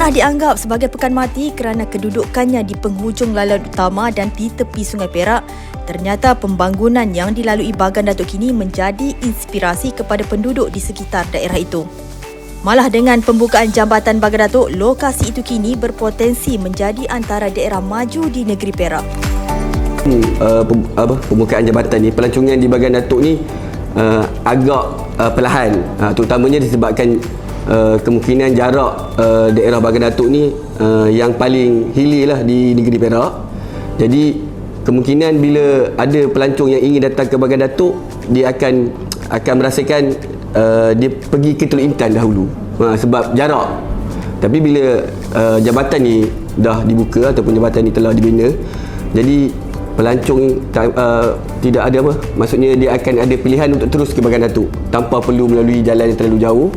Pernah dianggap sebagai pekan mati kerana kedudukannya di penghujung laluan utama dan di tepi Sungai Perak, ternyata pembangunan yang dilalui Bagan Datuk kini menjadi inspirasi kepada penduduk di sekitar daerah itu. Malah dengan pembukaan jambatan Bagan Datuk, lokasi itu kini berpotensi menjadi antara daerah maju di negeri Perak. Pembukaan jambatan ni, pelancongan di Bagan Datuk ni agak perlahan, terutamanya disebabkan kemungkinan jarak daerah Bagan Datuk ni yang paling hilir lah di negeri Perak. Jadi kemungkinan bila ada pelancong yang ingin datang ke Bagan Datuk, dia akan merasakan dia pergi ke Teluk Intan dahulu sebab jarak. Tapi bila jambatan ni dah dibuka ataupun jambatan ni telah dibina, jadi pelancong tidak ada apa, maksudnya dia akan ada pilihan untuk terus ke Bagan Datuk tanpa perlu melalui jalan yang terlalu jauh.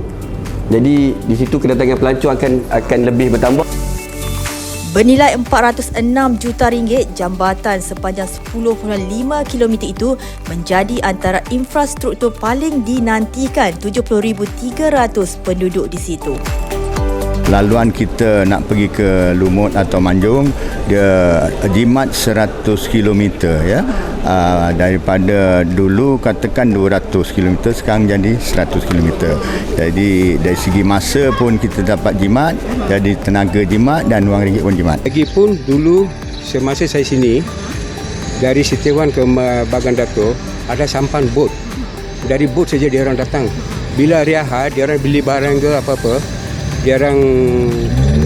Jadi di situ kedatangan pelancong akan lebih bertambah. Bernilai RM406 juta, jambatan sepanjang 10.5 km itu menjadi antara infrastruktur paling dinantikan 70,300 penduduk di situ. Laluan kita nak pergi ke Lumut atau Manjung, dia jimat 100 km ya. Daripada dulu katakan 200 km, sekarang jadi 100 km. Jadi dari segi masa pun kita dapat jimat, jadi tenaga jimat dan wang ringgit pun jimat. Lagipun dulu semasa saya sini, dari Setiawan ke Bagan Datuk ada sampan bot. Dari bot saja dia orang datang. Bila hari Ahad dia orang beli barang ke apa-apa, dia orang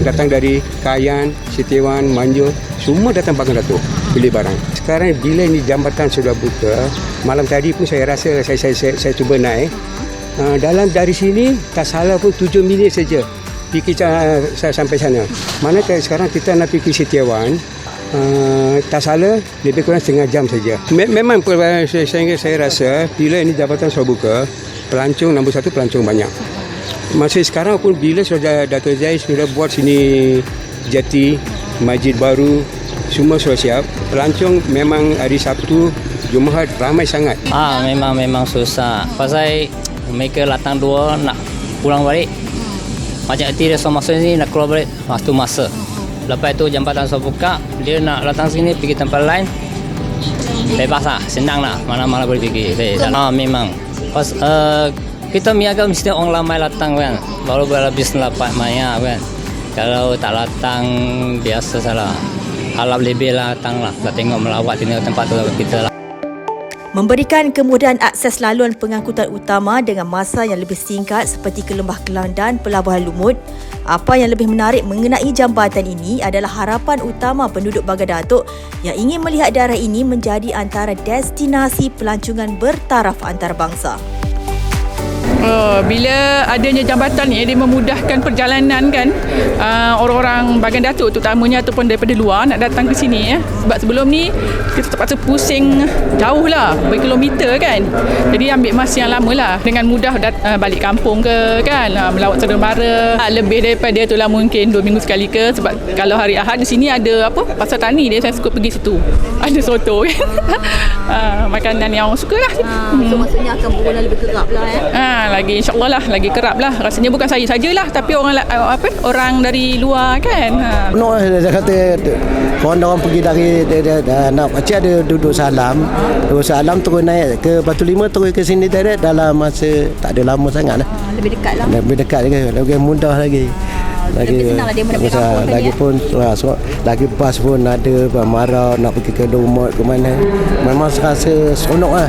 datang dari Kayan, Setiawan, Manjung, semua datang Bagan Datuk beli barang. Sekarang bila ni jambatan sudah buka, malam tadi pun saya rasa saya cuba naik. Dalam dari sini tak salah pun 7 minit saja pergi saya sampai sana. Manakala sekarang kita nak pergi Setiawan, tak salah lebih kurang setengah jam saja. Memang saya rasa bila ini jambatan sudah buka, pelancong nombor satu, pelancong banyak. Masih sekarang pun bila sudah Dato' Zahid sudah buat sini jati, masjid baru, semua sudah siap. Pelancong memang hari Sabtu, Jumaat ramai sangat. Memang susah. Pasal mereka datang dua nak pulang balik. Macam itu dia semua masuk sini nak keluar balik waktu masa. Lepas itu jambatan sudah buka, dia nak datang sini pergi tempat lain. Bebas lah, senang lah, mana-mana boleh pergi. Memang. Kita niaga mesti orang ramai datang kan. Baru habis lapat maya kan. Kalau tak datang biasa salah. Harap lebih lah datang lah. Kita tengok melawat di tempat tu kita lah. Memberikan kemudahan akses laluan pengangkutan utama dengan masa yang lebih singkat seperti ke Lembah Kelang dan Pelabuhan Lumut. Apa yang lebih menarik mengenai jambatan ini adalah harapan utama penduduk Bagan Datuk yang ingin melihat daerah ini menjadi antara destinasi pelancongan bertaraf antarabangsa. Bila adanya jambatan ni, dia memudahkan perjalanan kan, orang-orang Bagan Datuk terutamanya ataupun daripada luar nak datang ke sini ya. Sebab sebelum ni kita terpaksa pusing jauh lah, berkilometer kan. Jadi ambil masa yang lama lah. Dengan mudah balik kampung ke kan, melawat saudara-mara. Lebih daripada tu lah mungkin 2 minggu sekali ke. Sebab kalau hari Ahad di sini ada pasar tani, dia saya suka pergi situ. Ada soto kan. Makanan yang orang suka lah. So maksudnya akan berguna lebih kerap lah ya. Lagi insyaAllah lah, lagi kerap lah. Rasanya bukan saya sajalah, tapi orang dari luar kan. Dia kata orang pergi dari nak macam ada duduk salam terus naik ke Batu Lima, terus ke sini direct dalam masa tak ada lama sangat lah. Lebih dekat lah. Lebih dekat lagi mudah lagi. Lebih senang lah dia mendapat kampung lagi ya? Pun lagi bas pun ada marah nak pergi ke Lumut ke mana. Memang rasa seronok lah.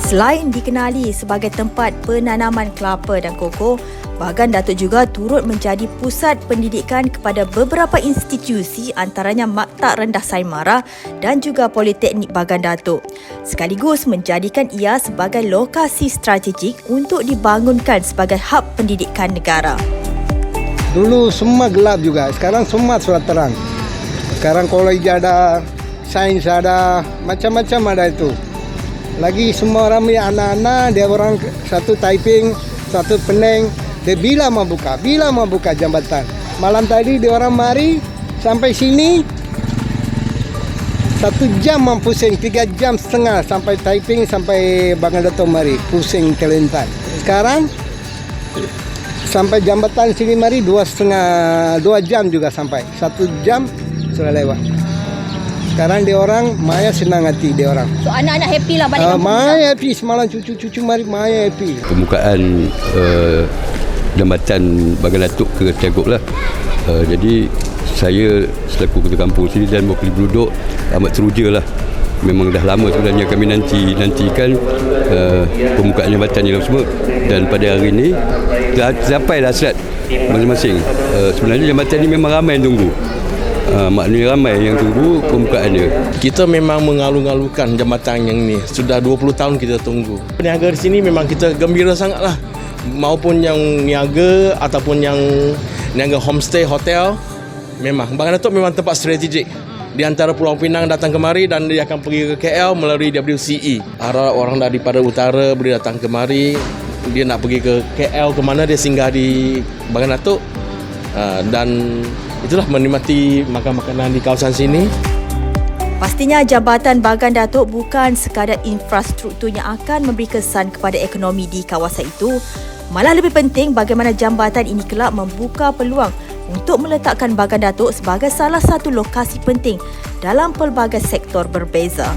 Selain dikenali sebagai tempat penanaman kelapa dan koko, Bagan Datuk juga turut menjadi pusat pendidikan kepada beberapa institusi antaranya Maktab Rendah Saimara dan juga Politeknik Bagan Datuk. Sekaligus menjadikan ia sebagai lokasi strategik untuk dibangunkan sebagai hub pendidikan negara. Dulu semua gelap juga, sekarang semua sudah terang. Sekarang kolej ada, sains ada, macam-macam ada itu. Lagi semua ramai anak-anak, dia orang satu typing, satu Penang. Dia bila mau buka jambatan. Malam tadi dia orang mari sampai sini 1 jam pusing, 3 jam setengah sampai typing sampai Bagan Datuk mari pusing kelentan. Sekarang Sampai jambatan sini mari 2 jam juga sampai. 1 jam sudah lewat. Sekarang dia orang Maya senang hati dia orang. So anak-anak happy lah balik kampung. Maya happy semalam cucu-cucu mari Maya happy. Pembukaan jambatan Bagan Datuk ke Teguk lah. Jadi saya selaku ketua kampung sini dan mewakili penduduk amat teruja lah. Memang dah lama sebenarnya kami nantikan pembukaan jambatan ni semua, dan pada hari ini telah sampai dah hasrat masing-masing. Sebenarnya jambatan ni memang ramai yang tunggu. Maknanya ramai yang tunggu pembukaannya. Kita memang mengalu-alukan jambatan yang ni. Sudah 20 tahun kita tunggu. Peniaga di sini memang kita gembira sangatlah. Maupun yang niaga ataupun yang niaga homestay, hotel, memang Bagan Datuk memang tempat strategik. Di antara Pulau Pinang datang kemari dan dia akan pergi ke KL melalui WCE. Harap orang daripada utara boleh datang kemari. Dia nak pergi ke KL ke mana, dia singgah di Bagan Datuk. Dan itulah menikmati makan-makanan di kawasan sini. Pastinya Jambatan Bagan Datuk bukan sekadar infrastruktur yang akan memberi kesan kepada ekonomi di kawasan itu. Malah lebih penting bagaimana jambatan ini kelak membuka peluang untuk meletakkan Bagan Datuk sebagai salah satu lokasi penting dalam pelbagai sektor berbeza.